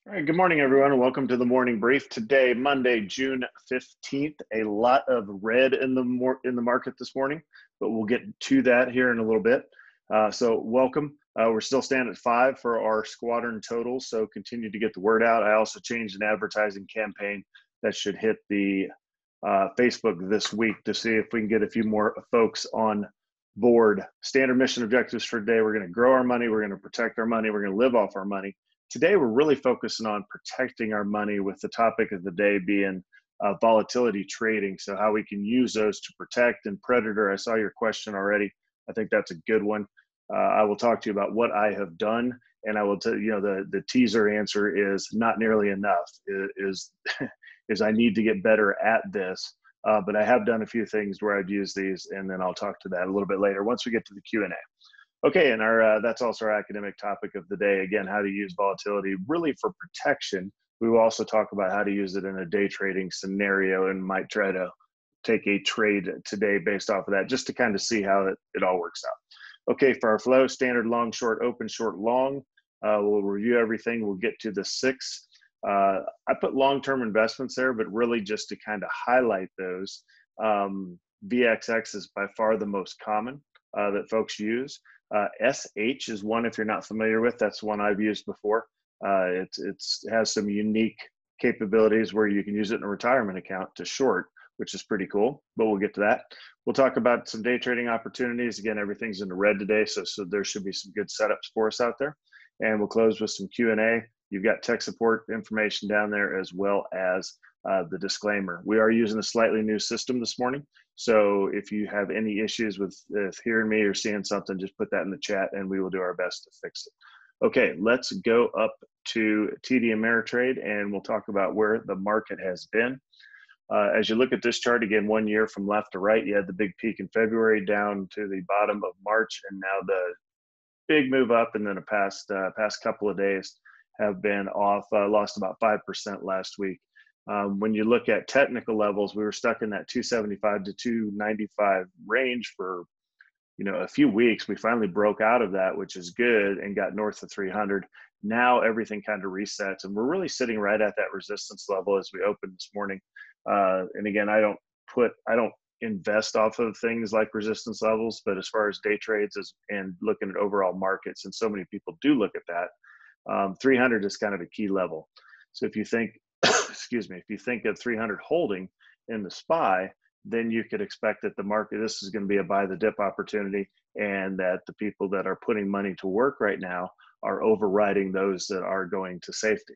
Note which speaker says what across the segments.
Speaker 1: All right, good morning, everyone, and welcome to the morning brief. Today, Monday, June 15th, a lot of red in the market this morning, but we'll get to that here in a little bit. So welcome. We're still standing at 5 for our squadron totals, so continue to get the word out. I also changed an advertising campaign that should hit the Facebook this week to see if we can get a few more folks on board. Standard mission objectives for today: we're going to grow our money, we're going to protect our money, we're going to live off our money. Today, we're really focusing on protecting our money, with the topic of the day being volatility trading. So how we can use those to protect. And Predator, I saw your question already. I think that's a good one. I will talk to you about what I have done, and I will tell you, the teaser answer is not nearly enough. Is I need to get better at this. But I have done a few things where I've used these, and then I'll talk to that a little bit later once we get to the Q&A. Okay, and that's also our academic topic of the day. Again, how to use volatility really for protection. We will also talk about how to use it in a day trading scenario, and might try to take a trade today based off of that, just to kind of see how it all works out. Okay, for our flow, standard long, short, open, short, long. We'll review everything. We'll get to the 6. I put long-term investments there, but really just to kind of highlight those. VXX is by far the most common that folks use. SH is one, if you're not familiar with. That's one I've used before. It has some unique capabilities where you can use it in a retirement account to short, which is pretty cool, but we'll get to that. We'll talk about some day trading opportunities. Again, everything's in the red today, so there should be some good setups for us out there. And we'll close with some Q&A. You've got tech support information down there, as well as the disclaimer. We are using a slightly new system this morning, so if you have any issues with hearing me or seeing something, just put that in the chat and we will do our best to fix it. Okay, let's go up to TD Ameritrade, and we'll talk about where the market has been. As you look at this chart, again, 1 year from left to right, you had the big peak in February down to the bottom of March, and now the big move up, and then a past couple of days have been off, lost about 5% last week. When you look at technical levels, we were stuck in that 275 to 295 range for a few weeks. We finally broke out of that, which is good, and got north of 300. Now everything kind of resets, and we're really sitting right at that resistance level as we opened this morning. And again, I don't invest off of things like resistance levels, but as far as day trades and looking at overall markets, and so many people do look at that, 300 is kind of a key level. So if you think, excuse me, if you think of 300 holding in the SPY, then you could expect that the market, this is going to be a buy the dip opportunity, and that the people that are putting money to work right now are overriding those that are going to safety.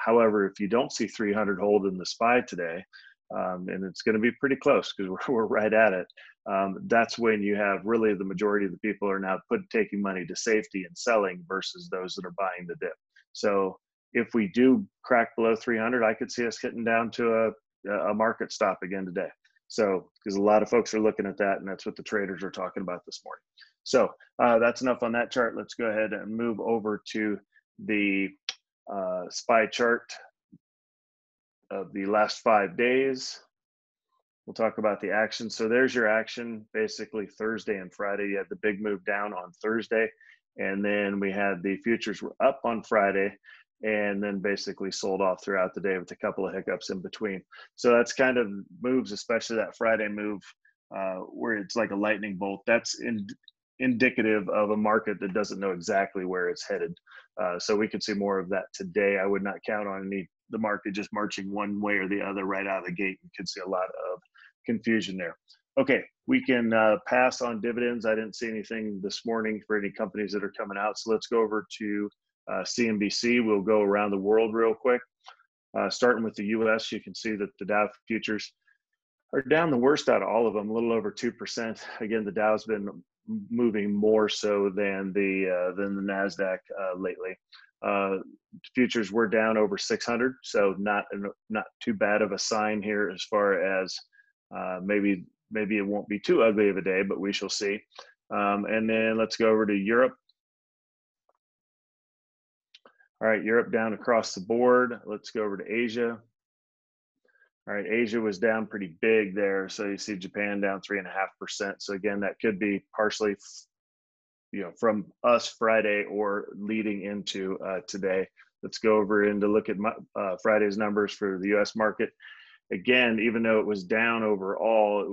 Speaker 1: However, if you don't see 300 hold in the SPY today, and it's going to be pretty close because we're right at it, that's when you have really the majority of the people are now taking money to safety and selling versus those that are buying the dip. So if we do crack below 300, I could see us getting down to a market stop again today. So, because a lot of folks are looking at that, and that's what the traders are talking about this morning. So that's enough on that chart. Let's go ahead and move over to the SPY chart of the last 5 days. We'll talk about the action. So there's your action, basically Thursday and Friday. You had the big move down on Thursday, and then we had the futures were up on Friday, and then basically sold off throughout the day with a couple of hiccups in between. So that's kind of moves, especially that Friday move, where it's like a lightning bolt. That's indicative of a market that doesn't know exactly where it's headed. So we could see more of that today. I would not count on the market just marching one way or the other right out of the gate. You could see a lot of confusion there. Okay, we can pass on dividends. I didn't see anything this morning for any companies that are coming out. So let's go over to CNBC. We'll go around the world real quick. Starting with the US, you can see that the Dow futures are down the worst out of all of them, a little over 2%. Again, the Dow's been moving more so than the NASDAQ lately. Futures were down over 600, so not too bad of a sign here as far as maybe it won't be too ugly of a day, but we shall see. And then let's go over to Europe. All right, Europe down across the board. Let's go over to Asia. All right, Asia was down pretty big there. So you see Japan down 3.5%. So again, that could be partially, from us Friday or leading into today. Let's go over and to look at Friday's numbers for the U.S. market. Again, even though it was down overall,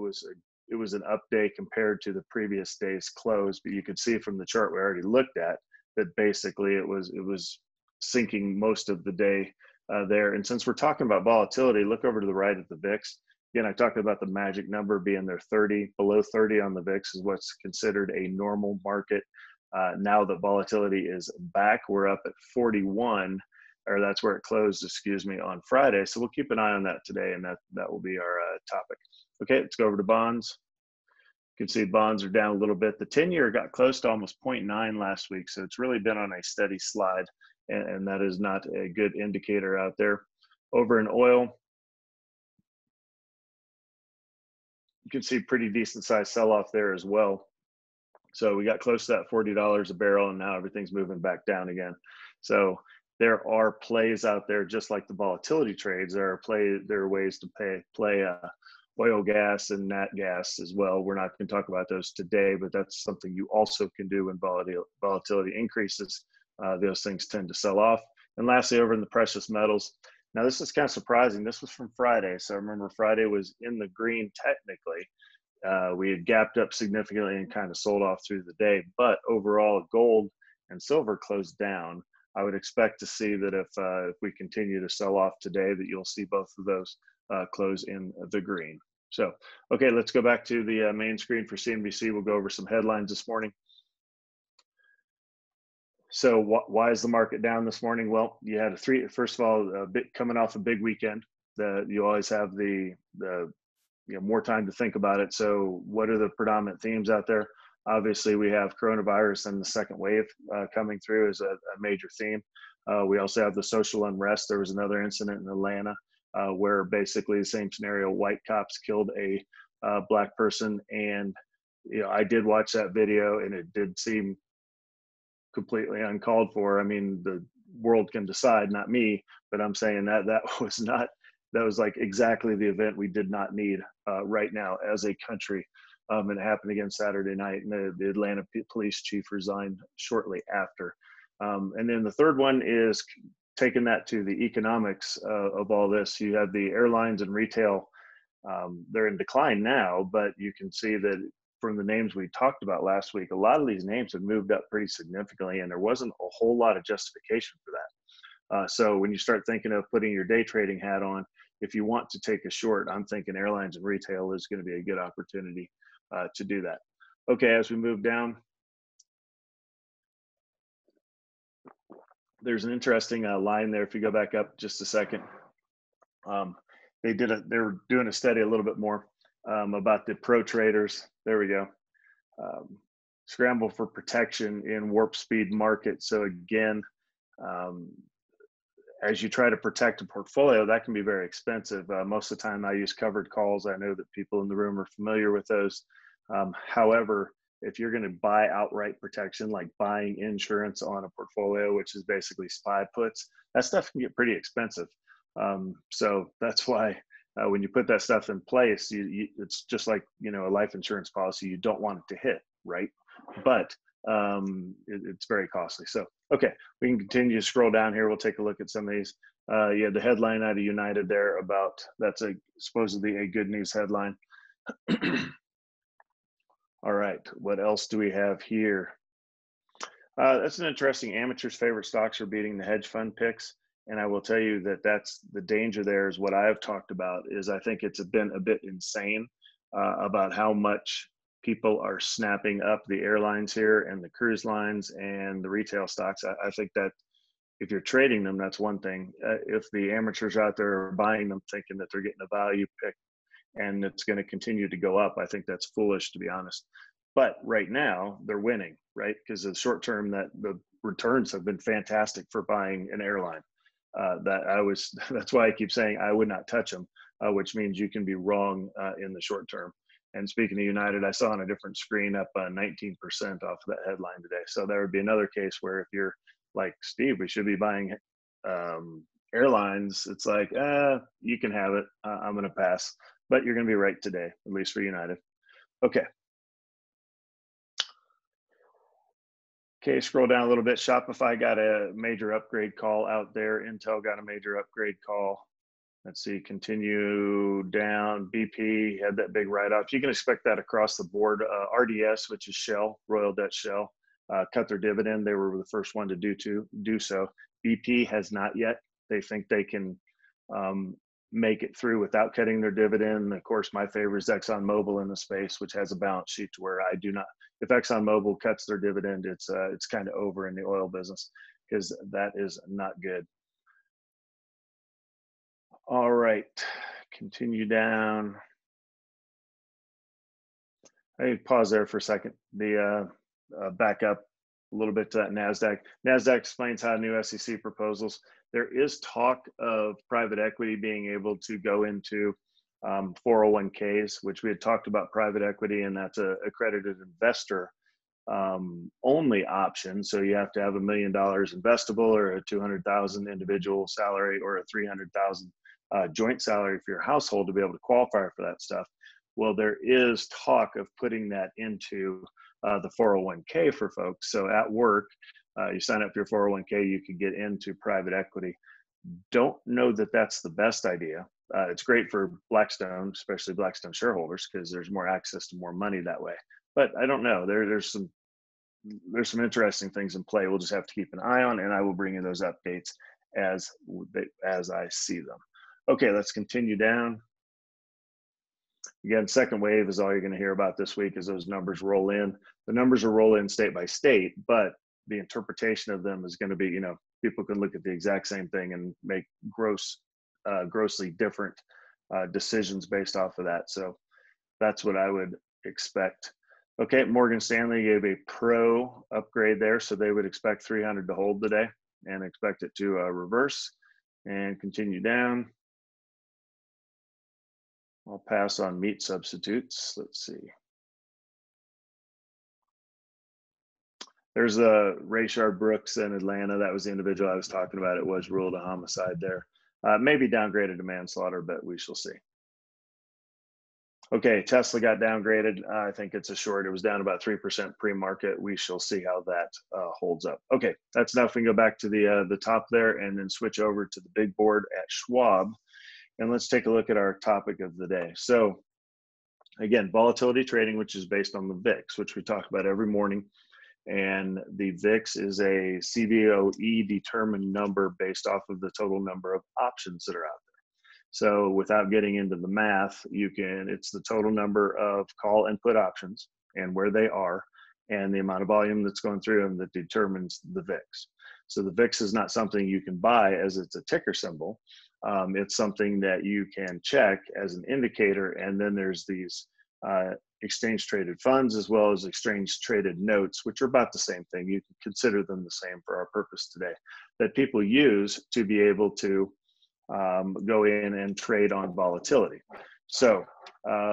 Speaker 1: it was an up day compared to the previous day's close. But you could see from the chart we already looked at that basically it was sinking most of the day there. And since we're talking about volatility, look over to the right at the VIX. Again, I talked about the magic number being there 30, below 30 on the VIX is what's considered a normal market. Now that volatility is back, we're up at 41, or that's where it closed, excuse me, on Friday. So we'll keep an eye on that today, and that will be our topic. Okay, let's go over to bonds. You can see bonds are down a little bit. The 10-year got close to almost 0.9 last week, so it's really been on a steady slide, and that is not a good indicator out there. Over in oil, you can see pretty decent size sell-off there as well. So we got close to that $40 a barrel, and now everything's moving back down again. So there are plays out there, just like the volatility trades. There are ways to play oil, gas, and nat gas as well. We're not going to talk about those today, but that's something you also can do when volatility increases. Those things tend to sell off. And lastly, over in the precious metals. Now, this is kind of surprising. This was from Friday. So remember, Friday was in the green technically. We had gapped up significantly and kind of sold off through the day. But overall, gold and silver closed down. I would expect to see that if we continue to sell off today, that you'll see both of those close in the green. So, okay, let's go back to the main screen for CNBC. We'll go over some headlines this morning. So why is the market down this morning? Well, you had first of all, coming off a big weekend. You always have the more time to think about it. So what are the predominant themes out there? Obviously, we have coronavirus and the second wave coming through as a major theme. We also have the social unrest. There was another incident in Atlanta where basically the same scenario, white cops killed a black person. And I did watch that video, and it did seem completely uncalled for. I mean, the world can decide, not me, but I'm saying that was like exactly the event we did not need right now as a country. And it happened again Saturday night, and the Atlanta police chief resigned shortly after. And then the third one is taking that to the economics of all this. You have the airlines and retail. They're in decline now, but you can see that from the names we talked about last week, a lot of these names have moved up pretty significantly, and there wasn't a whole lot of justification for that. So when you start thinking of putting your day trading hat on, if you want to take a short, I'm thinking airlines and retail is going to be a good opportunity to do that. Okay, as we move down, there's an interesting line there. If you go back up just a second, they were doing a study a little bit more about the pro traders. There we go. Scramble for protection in warp speed market. So again, as you try to protect a portfolio, that can be very expensive. Most of the time I use covered calls. I know that people in the room are familiar with those. However, if you're going to buy outright protection, like buying insurance on a portfolio, which is basically SPY puts, that stuff can get pretty expensive. So that's why when you put that stuff in place, it's just like, a life insurance policy. You don't want it to hit, right? But it's very costly. So, okay, we can continue to scroll down here. We'll take a look at some of these. You had the headline out of United there about, that's supposedly a good news headline. All right, what else do we have here? That's an interesting. Amateurs' favorite stocks are beating the hedge fund picks. And I will tell you that that's the danger there is what I've talked about is I think it's been a bit insane about how much people are snapping up the airlines here and the cruise lines and the retail stocks. I think that if you're trading them, that's one thing. If the amateurs out there are buying them thinking that they're getting a value pick and it's going to continue to go up, I think that's foolish, to be honest. But right now they're winning, right? Because the short term, that the returns have been fantastic for buying an airline. That's why I keep saying I would not touch them, which means you can be wrong in the short term. And speaking of United, I saw on a different screen up 19% off of that headline today. So there would be another case where if you're like, Steve, we should be buying airlines. It's like, you can have it. I'm going to pass. But you're going to be right today, at least for United. Okay. Okay, scroll down a little bit. Shopify got a major upgrade call out there. Intel got a major upgrade call. Let's see, continue down. BP had that big write-off. You can expect that across the board. RDS, which is Shell, Royal Dutch Shell, cut their dividend. They were the first one to do so. BP has not yet. They think they can make it through without cutting their dividend. Of course, my favorite is ExxonMobil in the space, which has a balance sheet to where I do not. If ExxonMobil cuts their dividend, it's kind of over in the oil business because that is not good. All right, continue down. I pause there for a second. The back up a little bit to that NASDAQ. NASDAQ explains how new SEC proposals. There is talk of private equity being able to go into 401ks, which we had talked about private equity, and that's a accredited investor only option. So you have to have $1 million investable or a 200,000 individual salary or a 300,000 joint salary for your household to be able to qualify for that stuff. Well, there is talk of putting that into the 401k for folks. So at work, you sign up for your 401k, you can get into private equity. Don't know that that's the best idea. It's great for Blackstone, especially Blackstone shareholders, because there's more access to more money that way. But I don't know. There's some interesting things in play. We'll just have to keep an eye on, and I will bring you those updates as I see them. Okay, let's continue down. Again, second wave is all you're going to hear about this week as those numbers roll in. The numbers will roll in state by state, but the interpretation of them is going to be, people can look at the exact same thing and make grossly different decisions based off of that. So that's what I would expect. Okay, Morgan Stanley gave a pro upgrade there, so they would expect 300 to hold today and expect it to reverse and continue down. I'll pass on meat substitutes. Let's see. There's a Rayshard Brooks in Atlanta. That was the individual I was talking about. It was ruled a homicide there. Maybe downgraded to manslaughter, but we shall see. Okay, Tesla got downgraded. I think it's a short. It was down about 3% pre-market. We shall see how that holds up. Okay, that's enough. We can go back to the top there and then switch over to the big board at Schwab. And let's take a look at our topic of the day. So again, volatility trading, which is based on the VIX, which we talk about every morning. And the VIX is a CBOE determined number based off of the total number of options that are out there. So without getting into the math, it's the total number of call and put options and where they are and the amount of volume that's going through them that determines the VIX. So the VIX is not something you can buy as it's a ticker symbol. It's something that you can check as an indicator. And then there's these exchange traded funds as well as exchange traded notes, which are about the same thing. You can consider them the same for our purpose today, that people use to be able to go in and trade on volatility. So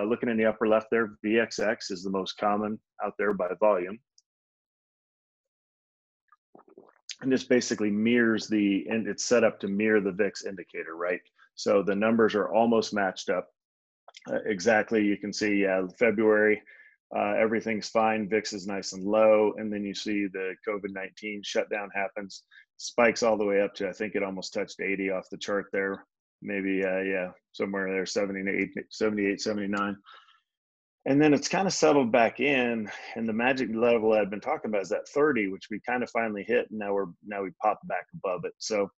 Speaker 1: looking in the upper left there, VXX is the most common out there by volume. And this basically mirrors and it's set up to mirror the VIX indicator, right? So the numbers are almost matched up. Exactly, you can see February, everything's fine, VIX is nice and low, and then you see the COVID-19 shutdown happens, spikes all the way up to, I think it almost touched 80 off the chart there, maybe, somewhere there, 78, 79. And then it's kind of settled back in, and the magic level I've been talking about is that 30, which we kind of finally hit, and now we popped back above it. So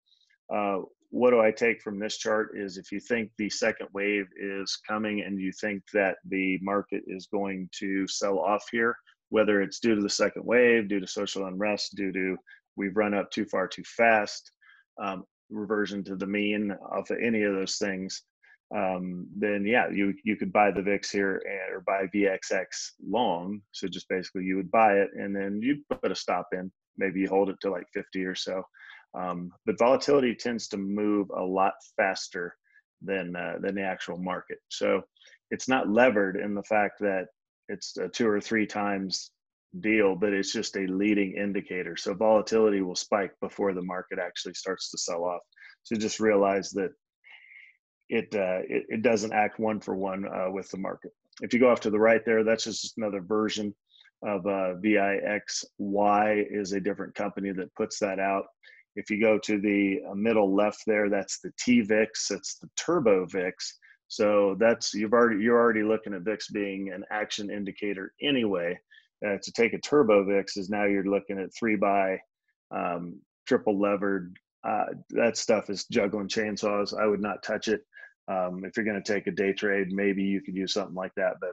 Speaker 1: what do I take from this chart is if you think the second wave is coming and you think that the market is going to sell off here, whether it's due to the second wave, due to social unrest, due to we've run up too far too fast, reversion to the mean, off of any of those things, then yeah, you could buy the VIX here or buy VXX long. So just basically you would buy it and then you put a stop in, maybe you hold it to like 50 or so. But volatility tends to move a lot faster than the actual market. So it's not levered in the fact that it's a 2 or 3 times deal, but it's just a leading indicator. So volatility will spike before the market actually starts to sell off. So just realize that it doesn't act one for one with the market. If you go off to the right there, that's just another version of VIXY is a different company that puts that out. If you go to the middle left there, that's the TVIX, it's the Turbo VIX. So that's you're already looking at VIX being an action indicator anyway. To take a Turbo VIX is now you're looking at 3-by, triple levered. That stuff is juggling chainsaws. I would not touch it. If you're going to take a day trade, maybe you could use something like that, but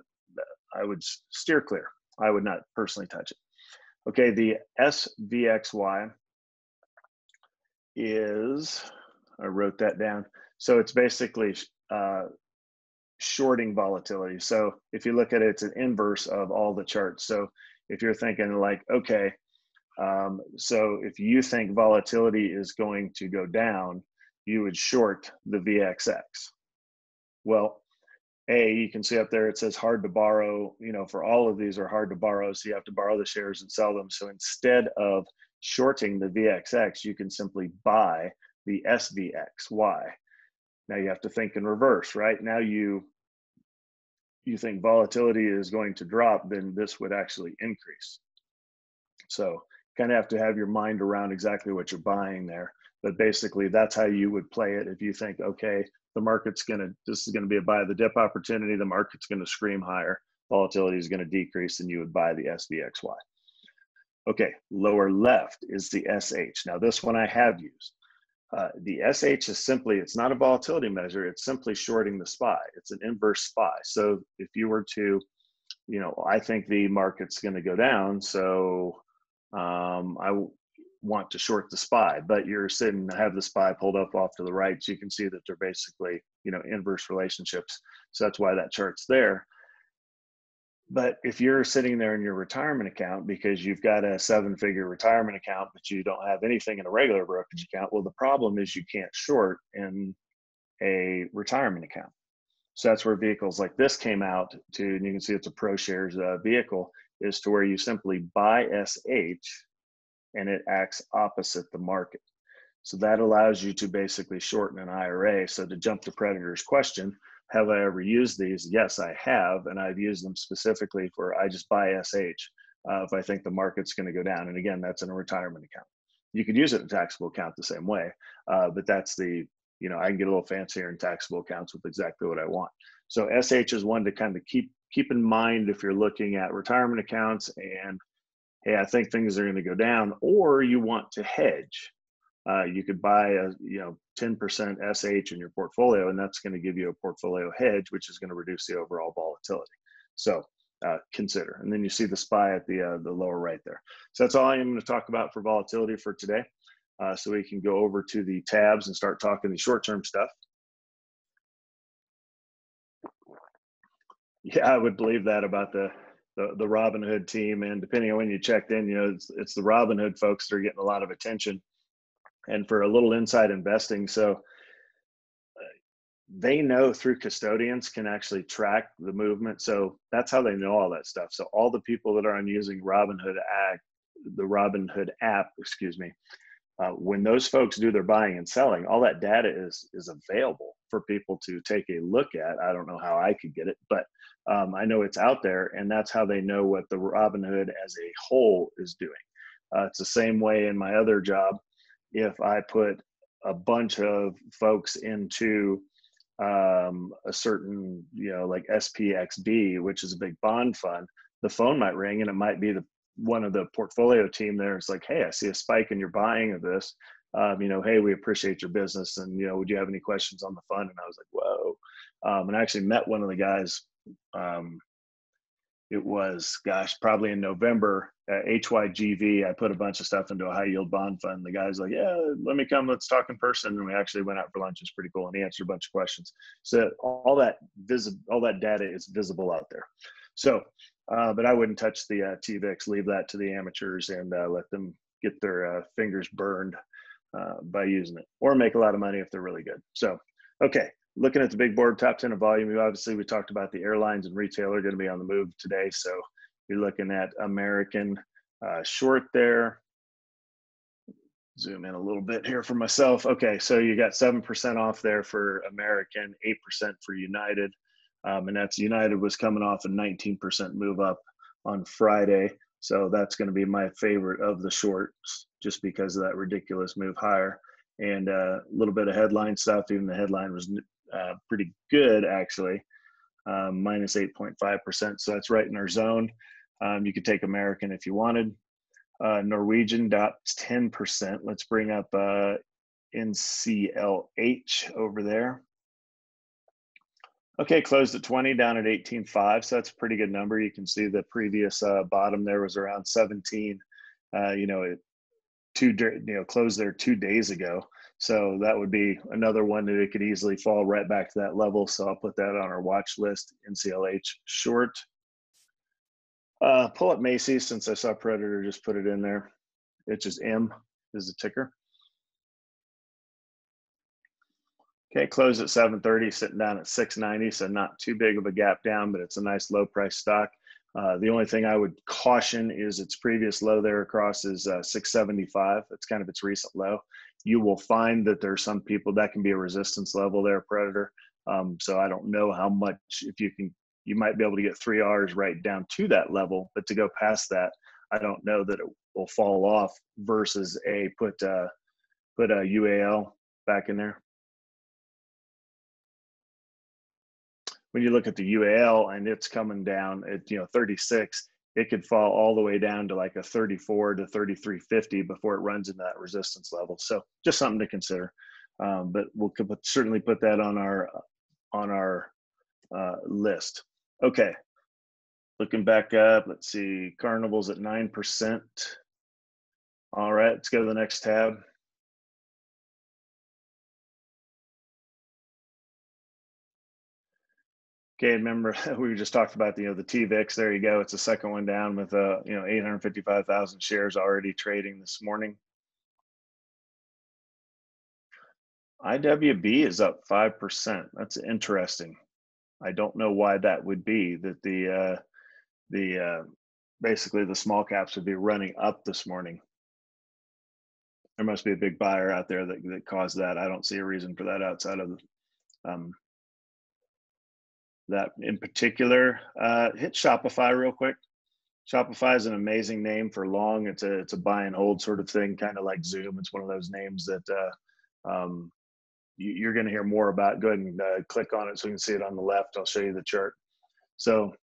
Speaker 1: I would steer clear. I would not personally touch it. Okay, the SVXY is, I wrote that down. So it's basically shorting volatility. So if you look at it, it's an inverse of all the charts. So if you're thinking like, okay, so if you think volatility is going to go down, you would short the VXX. Well, you can see up there, it says hard to borrow, for all of these are hard to borrow. So you have to borrow the shares and sell them. So instead of shorting the VXX, you can simply buy the SVXY. Now you have to think in reverse, right? Now you think volatility is going to drop, then this would actually increase. So kind of have to have your mind around exactly what you're buying there. But basically that's how you would play it. If you think, okay, the market's this is gonna be a buy the dip opportunity, the market's gonna scream higher, volatility is gonna decrease, and you would buy the SVXY. Okay, lower left is the SH. Now this one I have used. The SH is simply, it's not a volatility measure, it's simply shorting the SPY. It's an inverse SPY. So if you were to, I think the market's gonna go down, so I want to short the SPY, but you're sitting, have the SPY pulled up off to the right, so you can see that they're basically, inverse relationships. So that's why that chart's there. But if you're sitting there in your retirement account because you've got a 7-figure retirement account, but you don't have anything in a regular brokerage account, well, the problem is you can't short in a retirement account. So that's where vehicles like this came out to, and you can see it's a ProShares vehicle, is to where you simply buy SH and it acts opposite the market. So that allows you to basically shorten an IRA. So to jump to Predator's question, have I ever used these? Yes, I have. And I've used them specifically for, I just buy SH if I think the market's going to go down. And again, that's in a retirement account. You could use it in a taxable account the same way, but that's the, I can get a little fancier in taxable accounts with exactly what I want. So SH is one to kind of keep in mind if you're looking at retirement accounts and, hey, I think things are going to go down, or you want to hedge. You could buy a 10% SH in your portfolio, and that's going to give you a portfolio hedge, which is going to reduce the overall volatility. So consider. And then you see the SPY at the lower right there. So that's all I am going to talk about for volatility for today. So we can go over to the tabs and start talking the short-term stuff. Yeah, I would believe that about the Robinhood team, and depending on when you checked in, it's the Robinhood folks that are getting a lot of attention. And for a little inside investing, so they know through custodians can actually track the movement. So that's how they know all that stuff. So all the people that are on using the Robinhood app, when those folks do their buying and selling, all that data is available for people to take a look at. I don't know how I could get it, but I know it's out there, and that's how they know what the Robinhood as a whole is doing. It's the same way in my other job. If I put a bunch of folks into a certain, like SPXB, which is a big bond fund, the phone might ring and it might be one of the portfolio team there. It's like, hey, I see a spike in your buying of this. Hey, we appreciate your business, and would you have any questions on the fund? And I was like, whoa. And I actually met one of the guys. It was, probably in November, HYGV. I put a bunch of stuff into a high yield bond fund. The guy's like, yeah, let me come, let's talk in person. And we actually went out for lunch. It's pretty cool. And he answered a bunch of questions. So all that data is visible out there. So, but I wouldn't touch the TVIX, leave that to the amateurs and let them get their fingers burned by using it, or make a lot of money if they're really good. So, okay. Looking at the big board, top 10 of volume, we talked about the airlines and retail are going to be on the move today. So you're looking at American short there. Zoom in a little bit here for myself. Okay, so you got 7% off there for American, 8% for United. And that's United was coming off a 19% move up on Friday. So that's going to be my favorite of the shorts just because of that ridiculous move higher. And a little bit of headline stuff. Even the headline was pretty good, actually, minus 8.5%. So that's right in our zone. You could take American if you wanted. Norwegian dropped 10%. Let's bring up NCLH over there. Okay, closed at 20, down at 18.5. So that's a pretty good number. You can see the previous bottom there was around 17. Closed there 2 days ago. So that would be another one that it could easily fall right back to that level. So I'll put that on our watch list, NCLH short. Pull up Macy's since I saw Predator just put it in there. It's just M is the ticker. Okay, closed at 730, sitting down at 690, so not too big of a gap down, but it's a nice low price stock. The only thing I would caution is its previous low there across is 675. It's kind of its recent low. You will find that there's some people that can be a resistance level there, Predator. So I don't know how much, if you might be able to get 3 Rs right down to that level, but to go past that, I don't know that it will fall off versus put a UAL back in there. When you look at the UAL and it's coming down at 36, it could fall all the way down to like a 34 to 33.50 before it runs into that resistance level. So just something to consider. But we'll certainly put that on our list. Okay, looking back up, let's see, Carnival's at 9%. All right, let's go to the next tab. Okay, remember we just talked about the TVIX. There you go. It's the second one down with 855,000 shares already trading this morning. IWB is up 5%. That's interesting. I don't know why that would be. That basically the small caps would be running up this morning. There must be a big buyer out there that caused that. I don't see a reason for that outside of that in particular. Hit Shopify real quick. Shopify is an amazing name for long. It's a buy and hold sort of thing, kind of like Zoom. It's one of those names that you're going to hear more about. Go ahead and click on it so you can see it on the left. I'll show you the chart. So,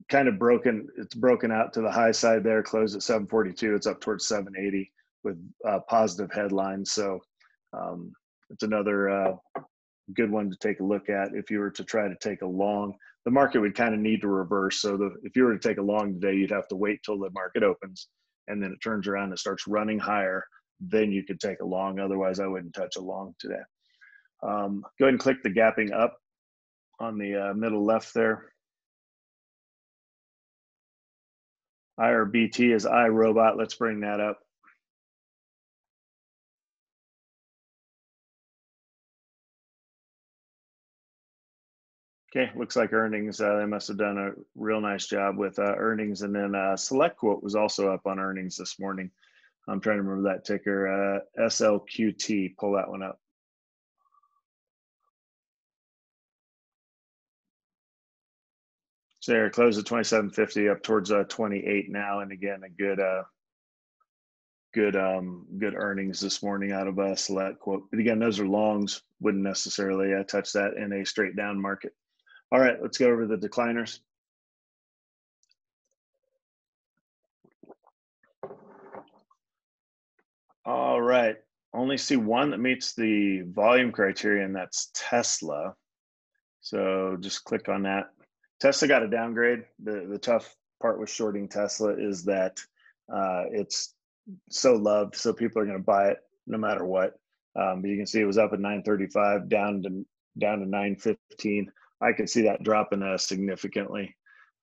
Speaker 1: kind of broken. It's broken out to the high side there. Closed at 742. It's up towards 780 with positive headlines. So it's another good one to take a look at if you were to try to take a long. The market would kind of need to reverse. So if you were to take a long today, you'd have to wait till the market opens and then it turns around and starts running higher. Then you could take a long. Otherwise, I wouldn't touch a long today. Go ahead and click the gapping up on the middle left there. IRBT is iRobot. Let's bring that up. Okay, looks like earnings. They must have done a real nice job with earnings. And then SelectQuote was also up on earnings this morning. I'm trying to remember that ticker, SLQT. Pull that one up. So there, closed at 27.50, up towards 28 now. And again, a good earnings this morning out of SelectQuote. But again, those are longs. Wouldn't necessarily touch that in a straight down market. All right, let's go over the decliners. All right, only see one that meets the volume criteria, and that's Tesla. So just click on that. Tesla got a downgrade. The tough part with shorting Tesla is that it's so loved, so people are going to buy it no matter what. But you can see it was up at 935, down to 915. I could see that dropping significantly.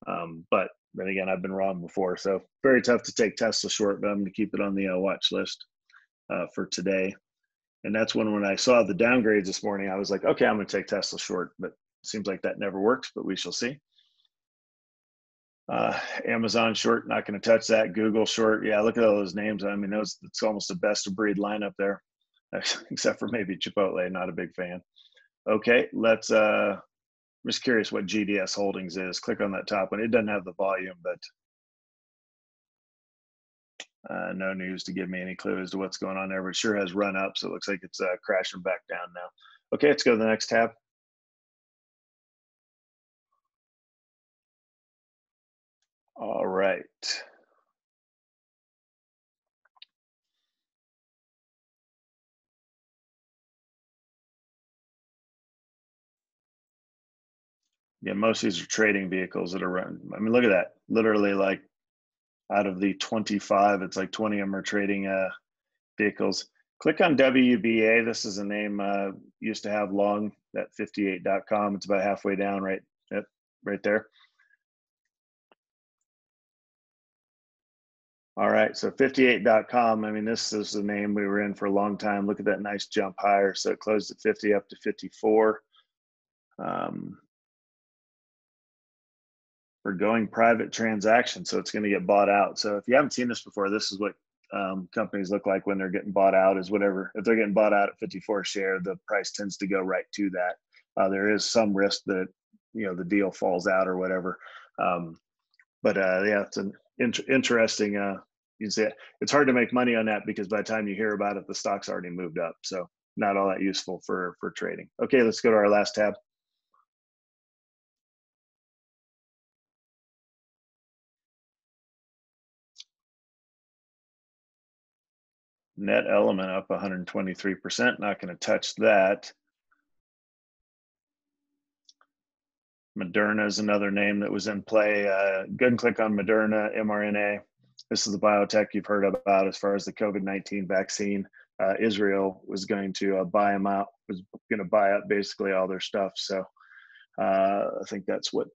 Speaker 1: But then again, I've been wrong before. So very tough to take Tesla short, but I'm going to keep it on the watch list for today. And that's when I saw the downgrades this morning, I was like, okay, I'm going to take Tesla short, but it seems like that never works, but we shall see. Amazon short, not going to touch that. Google short. Yeah, look at all those names. I mean, it's almost a best of breed lineup there, except for maybe Chipotle. Not a big fan. Okay, let's I'm just curious what GDS Holdings is. Click on that top one. It doesn't have the volume, but no news to give me any clue as to what's going on there, but it sure has run up. So it looks like it's crashing back down now. Okay, let's go to the next tab. All right. Yeah, most of these are trading vehicles that are running. I mean, look at that. Literally, like out of the 25, it's like 20 of them are trading vehicles. Click on WBA. This is a name used to have long, that 58.com. It's about halfway down, right there. All right, so 58.com. I mean, this is the name we were in for a long time. Look at that nice jump higher. So it closed at 50 up to 54. For going private transaction, so it's going to get bought out. So if you haven't seen this before, this is what companies look like when they're getting bought out. Is whatever, if they're getting bought out at 54 a share, the price tends to go right to that. There is some risk that the deal falls out or whatever, but yeah, it's an interesting. You see, it's hard to make money on that because by the time you hear about it, the stock's already moved up. So not all that useful for trading. Okay, let's go to our last tab. Net Element up 123%. Not going to touch that. Moderna is another name that was in play. Go ahead and click on Moderna, mRNA. This is the biotech you've heard about as far as the COVID-19 vaccine. Israel was going to buy them out, was going to buy up basically all their stuff. So I think that's what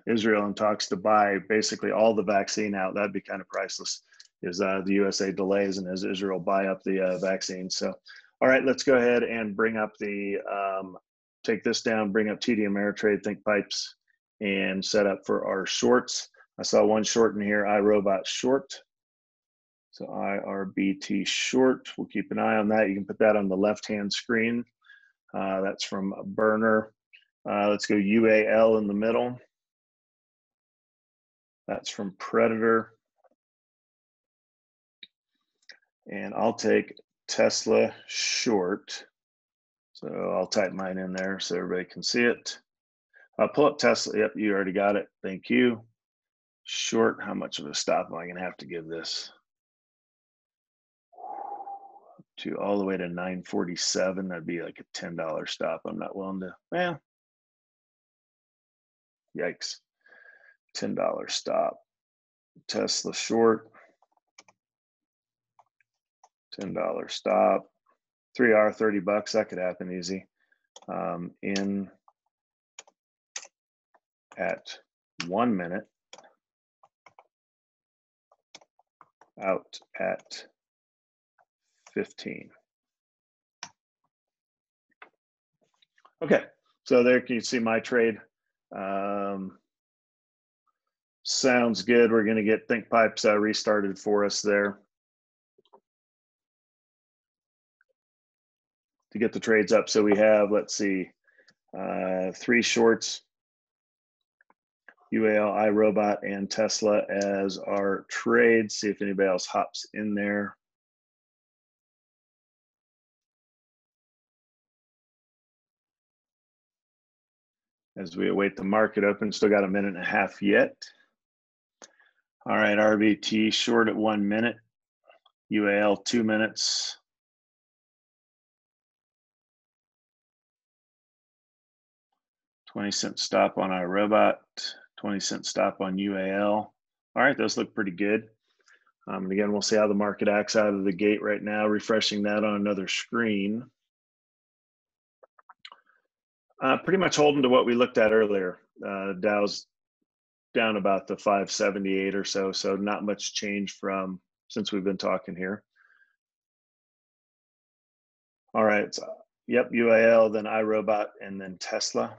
Speaker 1: Israel in talks to buy basically all the vaccine out. That'd be kind of priceless. Is the USA delays and as Israel buy up the vaccine. So, all right, let's go ahead and bring up take this down, bring up TD Ameritrade, Think Pipes, and set up for our shorts. I saw one short in here, iRobot short. So IRBT short, we'll keep an eye on that. You can put that on the left-hand screen. That's from Burner. Let's go UAL in the middle. That's from Predator. And I'll take Tesla short. So I'll type mine in there so everybody can see it. I'll pull up Tesla. Yep, you already got it. Thank you. Short, how much of a stop am I going to have to give this? To all the way to 947. That'd be like a $10 stop. I'm not willing to, well, yikes. $10 stop. Tesla short. $10 stop. 3 hour, $30. That could happen easy. In at 1 minute. Out at 15. Okay, so there you can see my trade. Sounds good. We're going to get Think Pipes restarted for us there to get the trades up. So we have, let's see, 3 shorts, UAL, iRobot, and Tesla as our trades. See if anybody else hops in there. As we await the market open, still got a minute and a half yet. All right, RBT short at 1 minute, UAL 2 minutes. $0.20 stop on iRobot, 20-cent stop on UAL. All right, those look pretty good. And again, we'll see how the market acts out of the gate right now, refreshing that on another screen. Pretty much holding to what we looked at earlier. Dow's down about the 578 or so, so not much change from since we've been talking here. All right, so, yep, UAL, then iRobot, and then Tesla.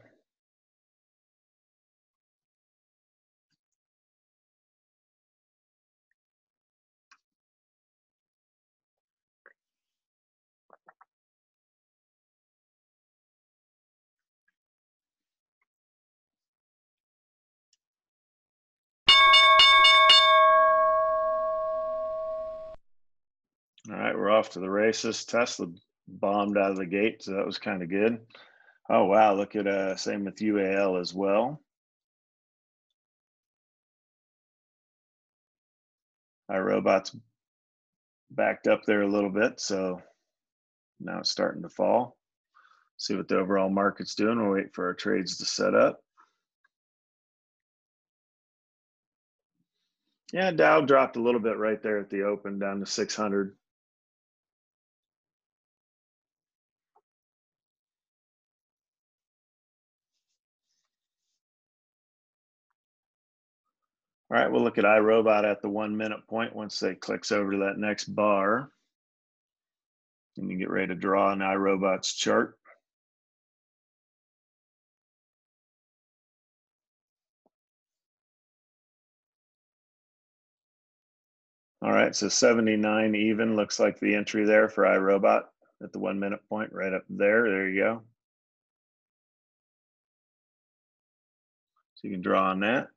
Speaker 1: All right, we're off to the races. Tesla bombed out of the gate, so that was kind of good. Oh wow, look at same with UAL as well. iRobot's backed up there a little bit, so now it's starting to fall. See what the overall market's doing. We'll wait for our trades to set up. Yeah, Dow dropped a little bit right there at the open, down to 600. All right, we'll look at iRobot at the 1 minute point once it clicks over to that next bar. And you get ready to draw an iRobot's chart. All right, so 79 even looks like the entry there for iRobot at the 1 minute point, right up there. There you go. So you can draw on that.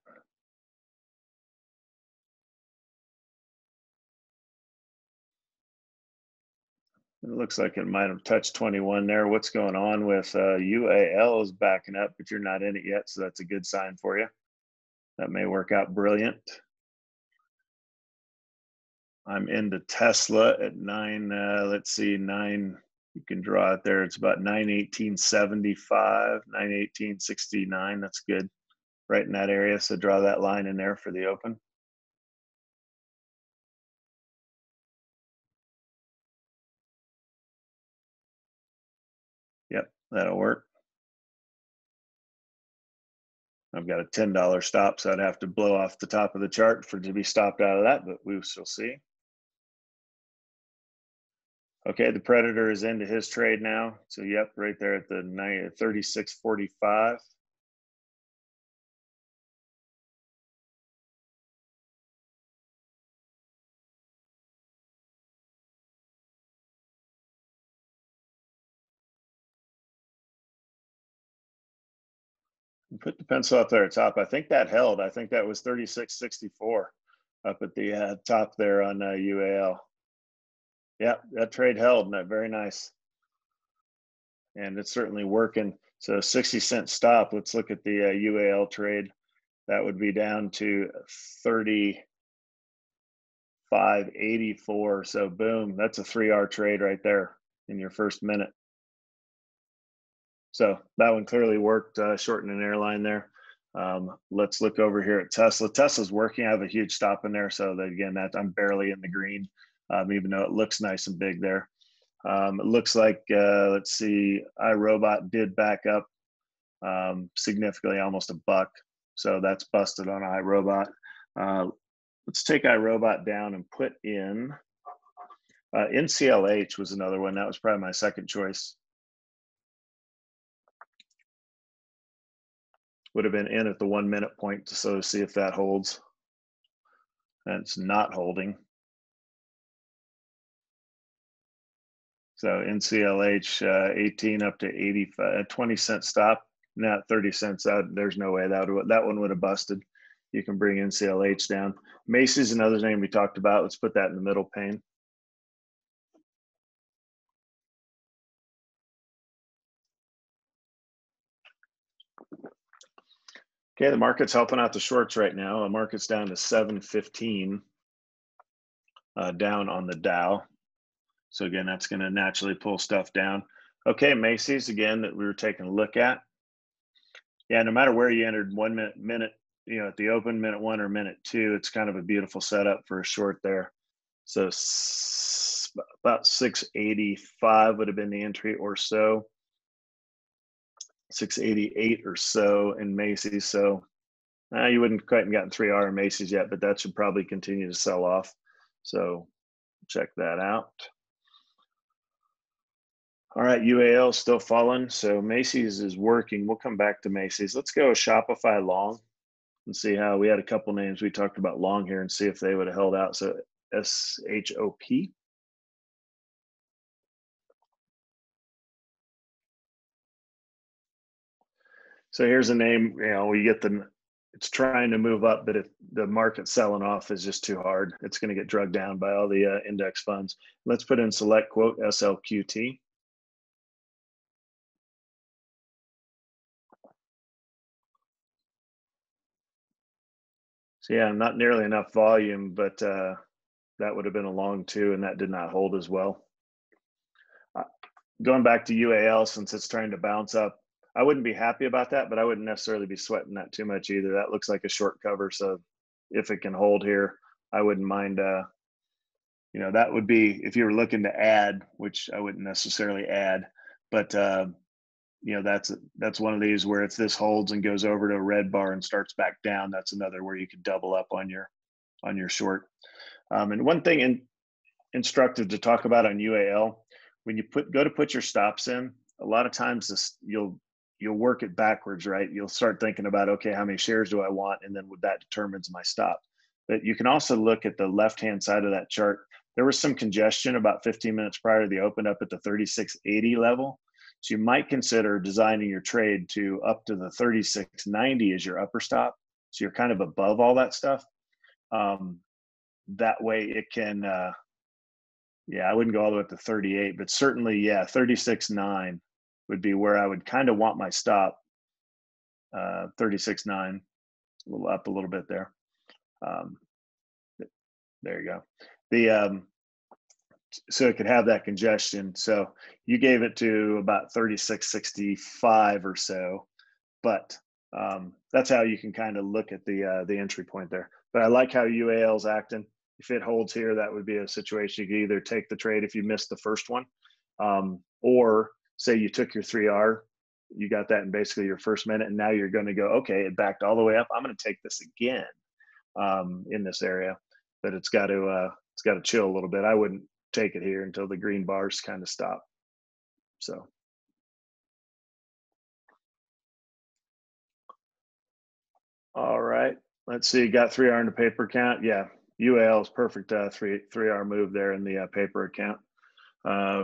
Speaker 1: It looks like it might have touched 21 there. What's going on with UAL is backing up, but you're not in it yet, so that's a good sign for you. That may work out brilliant. I'm into Tesla at 9. Let's see, 9. You can draw it there. It's about 918.75, 918.69. That's good, right in that area. So draw that line in there for the open. Yep, that'll work. I've got a $10 stop, so I'd have to blow off the top of the chart for it to be stopped out of that, but we shall see. Okay, the Predator is into his trade now. So, yep, right there at the 36.45. Put the pencil up there at top. I think that held. I think that was 36.64 up at the top there on UAL. Yeah, that trade held. Very nice. And it's certainly working. So 60-cent stop. Let's look at the UAL trade. That would be down to 35.84. So boom, that's a 3R trade right there in your first minute. So that one clearly worked, shortening an airline there. Let's look over here at Tesla. Tesla's working. I have a huge stop in there. So that, again, that I'm barely in the green, even though it looks nice and big there. It looks like, let's see, iRobot did back up significantly, almost a buck. So that's busted on iRobot. Let's take iRobot down and put in NCLH was another one. That was probably my second choice. Would have been in at the 1 minute point to so see if that holds. And it's not holding. So NCLH 18 up to 85, 20-cent stop. Not 30 cents out. There's no way that one would have busted. You can bring NCLH down. Macy's another name we talked about. Let's put that in the middle pane. Okay, the market's helping out the shorts right now. The market's down to 715 down on the Dow. So again, that's going to naturally pull stuff down. Okay, Macy's again that we were taking a look at. Yeah, no matter where you entered, 1 minute, at the open, minute 1 or minute 2, it's kind of a beautiful setup for a short there. So about 685 would have been the entry or so. 688 or so in Macy's. So you wouldn't quite have gotten 3R in Macy's yet, but that should probably continue to sell off. So check that out. All right, UAL is still falling. So Macy's is working. We'll come back to Macy's. Let's go Shopify long and see how we had a couple names we talked about long here and see if they would have held out. So SHOP. So here's a name, we get it's trying to move up, but if the market selling off is just too hard, it's going to get drugged down by all the index funds. Let's put in select quote SLQT. So yeah, not nearly enough volume, but that would have been a long two, and that did not hold as well. Going back to UAL, since it's trying to bounce up, I wouldn't be happy about that, but I wouldn't necessarily be sweating that too much either. That looks like a short cover, so if it can hold here, I wouldn't mind. That would be if you were looking to add, which I wouldn't necessarily add, but that's one of these where if this holds and goes over to a red bar and starts back down, that's another where you could double up on your short. And one thing instructive to talk about on UAL, when you go to put your stops in, a lot of times you'll work it backwards, right? You'll start thinking about, okay, how many shares do I want, and then that determines my stop. But you can also look at the left-hand side of that chart. There was some congestion about 15 minutes prior to the open up at the 3680 level. So you might consider designing your trade to up to the 3690 as your upper stop. So you're kind of above all that stuff. That way it can, I wouldn't go all the way up to 38, but certainly, 36.9 would be where I would kind of want my stop. 36.9, a little up a little bit there. There you go. So it could have that congestion. So you gave it to about 36.65 or so, but that's how you can kind of look at the entry point there. But I like how UAL's acting. If it holds here, that would be a situation you could either take the trade if you missed the first one, or say you took your 3R, you got that in basically your first minute, and now you're going to go, okay, it backed all the way up. I'm going to take this again in this area, but it's got to chill a little bit. I wouldn't take it here until the green bars kind of stop. So. All right, let's see. Got 3R in the paper account. Yeah, UAL is perfect. 3R move there in the paper account.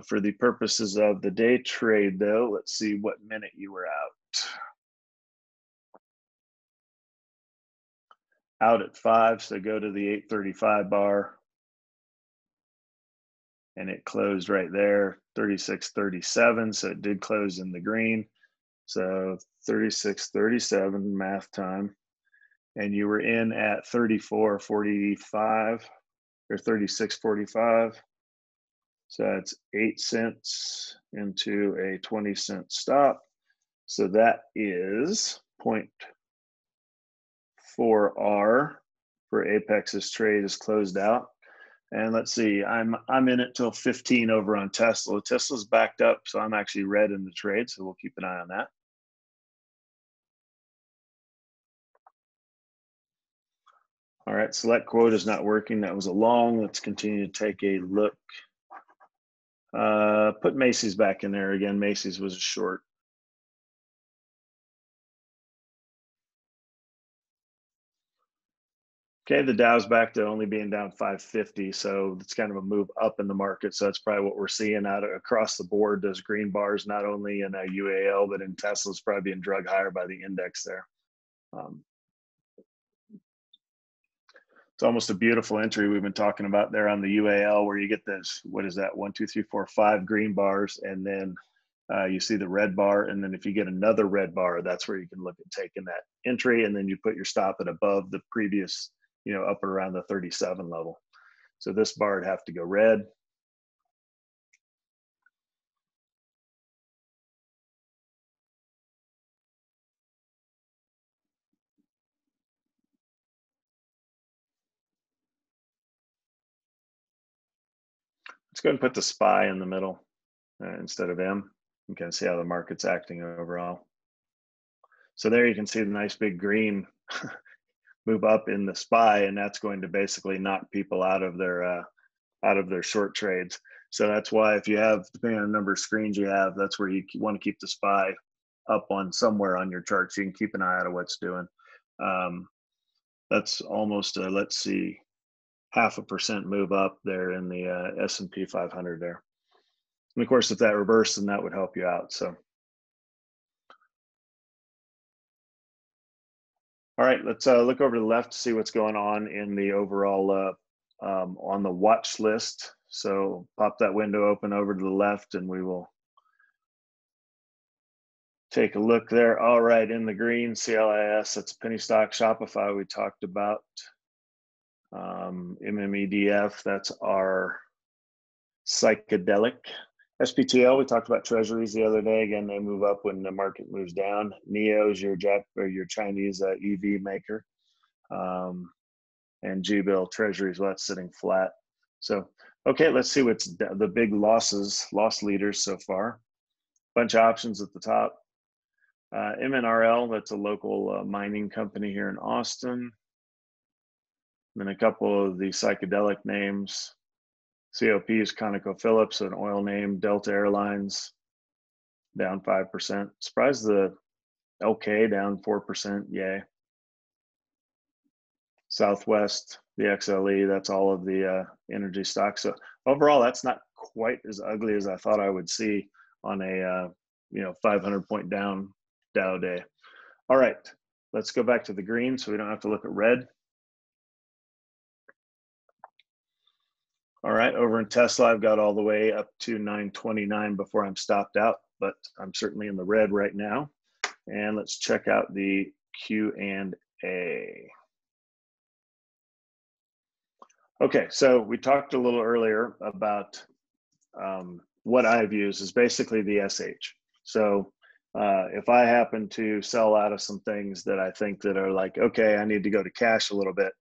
Speaker 1: For the purposes of the day trade, though, let's see what minute you were out. Out at 5, so go to the 835 bar, and it closed right there, 36.37. So it did close in the green. So 36.37 math time. And you were in at 34.45 or 36.45. So that's 8 cents into a 20-cent stop. So that is 0.4R for Apex's trade is closed out. And let's see, I'm in it till 15 over on Tesla. Tesla's backed up, so I'm actually red in the trade, so we'll keep an eye on that. All right, select quote is not working. That was a long. Let's continue to take a look. Put Macy's back in there again. Macy's was a short. Okay, the Dow's back to only being down 550, so it's kind of a move up in the market. So that's probably what we're seeing across the board. Those green bars, not only in UAL, but in Tesla's probably being drug higher by the index there. It's almost a beautiful entry we've been talking about there on the UAL, where you get this, what is that, 1, 2, 3, 4, 5 green bars, and then you see the red bar, and then if you get another red bar, that's where you can look at taking that entry, and then you put your stop at above the previous, up around the 37 level. So this bar would have to go red. Let's go ahead and put the SPY in the middle instead of M. You can see how the market's acting overall. So there you can see the nice big green move up in the SPY, and that's going to basically knock people out of their short trades. So that's why if you have, depending on the number of screens you have, that's where you want to keep the SPY up on somewhere on your chart so you can keep an eye out of what's doing. That's almost let's see, 0.5% move up there in the S&P 500 there. And of course, if that reversed, then that would help you out. So All right, let's look over to the left to see what's going on in the overall on the watch list. So pop that window open over to the left and we will take a look there. All right, in the green, CLIS, that's penny stock. Shopify we talked about. MMEDF, that's our psychedelic. SPTL, we talked about treasuries the other day. Again, they move up when the market moves down. NEO is your Chinese EV maker. And G-bill treasuries, well, that's sitting flat. So, okay, let's see what's the big loss leaders so far. Bunch of options at the top. MNRL, that's a local mining company here in Austin. Then a couple of the psychedelic names. COP is ConocoPhillips, an oil name. Delta Airlines, down 5%. Surprised the LK down 4%, yay. Southwest, the XLE, that's all of the energy stocks. So overall, that's not quite as ugly as I thought I would see on a 500-point down Dow day. All right, let's go back to the green so we don't have to look at red. All right, over in Tesla, I've got all the way up to 929 before I'm stopped out, but I'm certainly in the red right now. And let's check out the Q&A. Okay, so we talked a little earlier about what I've used is basically the SH. So if I happen to sell out of some things that I think that are like, okay, I need to go to cash a little bit,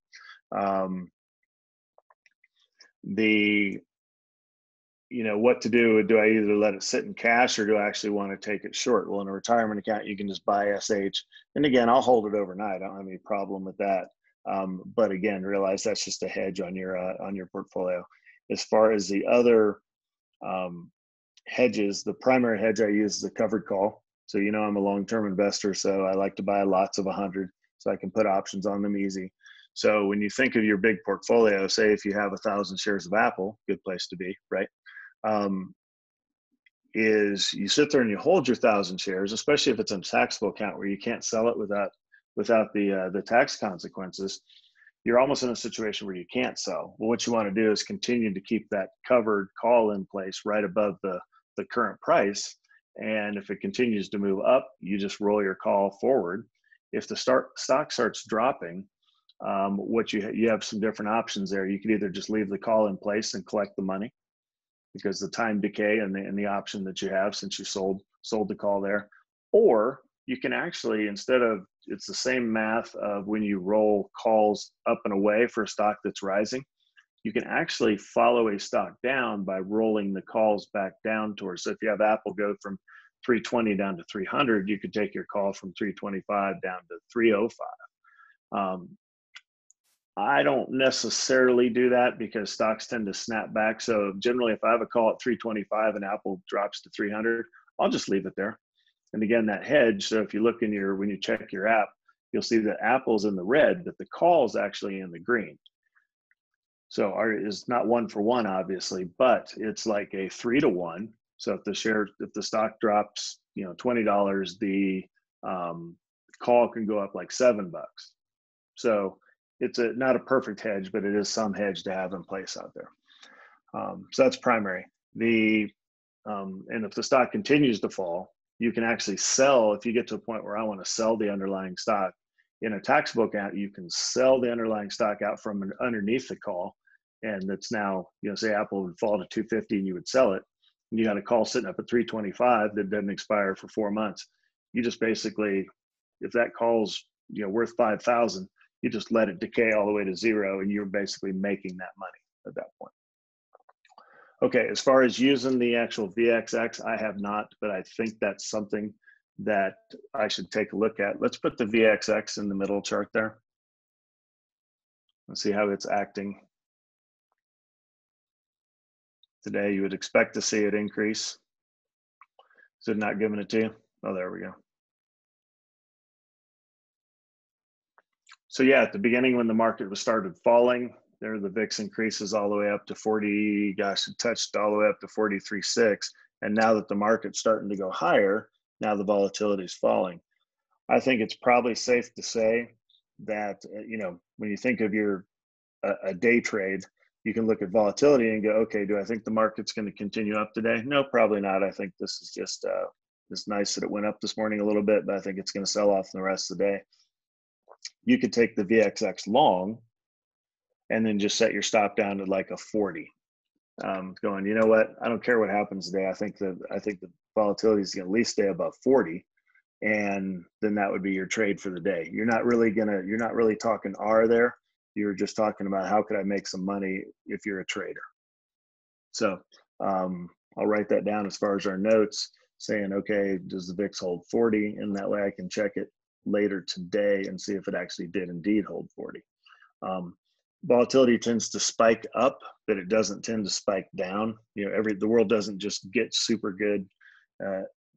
Speaker 1: what to do I either let it sit in cash or do I actually want to take it short? Well, in a retirement account, you can just buy SH. And again, I'll hold it overnight. I don't have any problem with that. But again, realize that's just a hedge on your portfolio. As far as the other hedges, the primary hedge I use is a covered call. So I'm a long-term investor, so I like to buy lots of 100 so I can put options on them easy. So when you think of your big portfolio, say if you have 1,000 shares of Apple, good place to be, right? Is you sit there and you hold your 1,000 shares, especially if it's a taxable account where you can't sell it without the tax consequences. You're almost in a situation where you can't sell. Well, what you want to do is continue to keep that covered call in place right above the current price. And if it continues to move up, you just roll your call forward. If the stock starts dropping, you have some different options there. You could either just leave the call in place and collect the money because the time decay and the option that you have since you sold the call there, or you can actually, it's the same math of when you roll calls up and away for a stock that's rising, you can actually follow a stock down by rolling the calls back down towards. So if you have Apple go from 320 down to 300, you could take your call from 325 down to 305. I don't necessarily do that because stocks tend to snap back. So generally, if I have a call at 325 and Apple drops to 300, I'll just leave it there. And again, that hedge, so if you look when you check your app, you'll see that Apple's in the red, but the call's actually in the green. So it's not 1-for-1, obviously, but it's like a 3-to-1. So if the stock drops, $20, the call can go up like $7. So it's not a perfect hedge, but it is some hedge to have in place out there. So that's primary. And if the stock continues to fall, you can actually sell. If you get to a point where I want to sell the underlying stock in a taxable account, you can sell the underlying stock out from underneath the call. And that's now, say Apple would fall to 250 and you would sell it. And you got a call sitting up at 325 that doesn't expire for 4 months. You just basically, if that call's worth 5,000, you just let it decay all the way to zero, and you're basically making that money at that point. Okay, as far as using the actual VXX, I have not, but I think that's something that I should take a look at. Let's put the VXX in the middle chart there. Let's see how it's acting. Today, you would expect to see it increase. Is it not giving it to you? Oh, there we go. So yeah, at the beginning when the market was started falling, there the VIX increases all the way up to 40, gosh, it touched all the way up to 43.6. And now that the market's starting to go higher, now the volatility is falling. I think it's probably safe to say that, you know, when you think of a day trade, you can look at volatility and go, okay, do I think the market's going to continue up today? No, probably not. I think this is just it's nice that it went up this morning a little bit, but I think it's going to sell off in the rest of the day. You could take the VXX long and then just set your stop down to like a 40. Going, you know what? I don't care what happens today. I think the volatility is going to at least stay above 40, and then that would be your trade for the day. You're not really talking R there. You're just talking about how could I make some money if you're a trader. So I'll write that down as far as our notes, saying, okay, does the VIX hold 40? And that way I can check it later today and see if it actually did indeed hold 40. Volatility tends to spike up, but it doesn't tend to spike down. You know, the world doesn't just get super good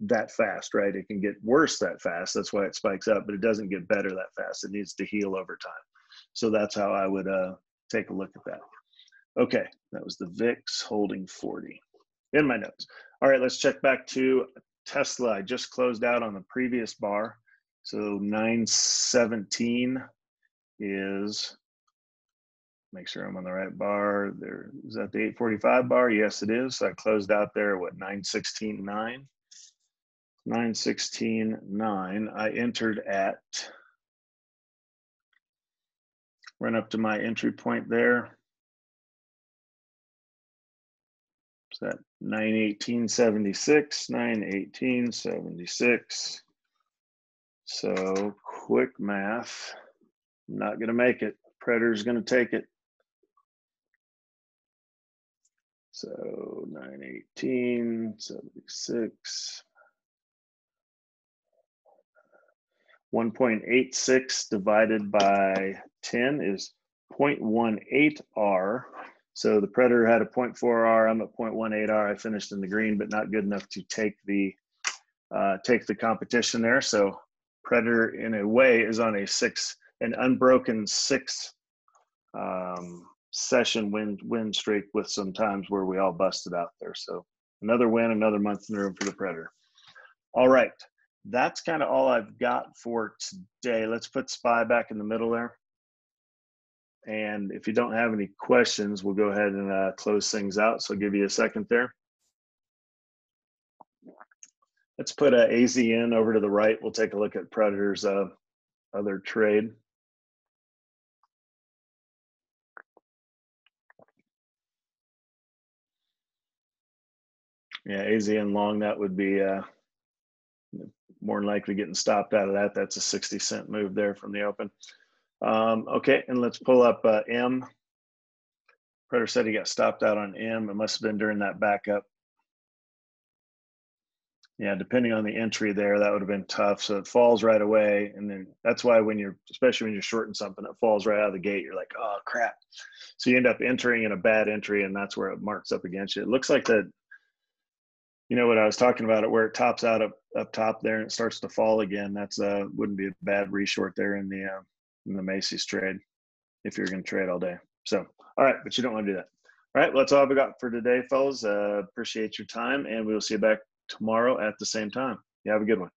Speaker 1: that fast, right? It can get worse that fast. That's why it spikes up, but it doesn't get better that fast. It needs to heal over time. So that's how I would take a look at that. Okay, that was the VIX holding 40 in my notes. All right, let's check back to Tesla. I just closed out on the previous bar. So 917 is, make sure I'm on the right bar there. Is that the 845 bar? Yes, it is. So I closed out there at what, 916.9? 916.9. I entered at, run up to my entry point there. So that 918.76, 918.76. So quick math, I'm not gonna make it. Predator's gonna take it. So 918.76. 1.86 divided by 10 is 0.18 R. So the Predator had a 0.4 R. I'm at 0.18 R. I finished in the green, but not good enough to take the competition there. So Predator, in a way, is on an unbroken 6 session win streak with some times where we all busted out there. So another win, another month in the room for the Predator. All right, that's kind of all I've got for today. Let's put SPY back in the middle there. And if you don't have any questions, we'll go ahead and close things out. So I'll give you a second there. Let's put AZN over to the right. We'll take a look at Predator's other trade. Yeah, AZN long, that would be more than likely getting stopped out of that. That's a 60-cent move there from the open. Okay, and let's pull up M. Predator said he got stopped out on M. It must have been during that backup. Yeah, depending on the entry there, that would have been tough. So it falls right away. And then that's why especially when you're shorting something, it falls right out of the gate. You're like, oh, crap. So you end up entering in a bad entry, and that's where it marks up against you. It looks like that, you know what I was talking about, it where it tops out up top there and it starts to fall again. That's wouldn't be a bad reshort there in the Macy's trade if you're going to trade all day. So, all right, but you don't want to do that. All right, well, that's all I've got for today, fellas. Appreciate your time, and we will see you back tomorrow at the same time. You have a good one.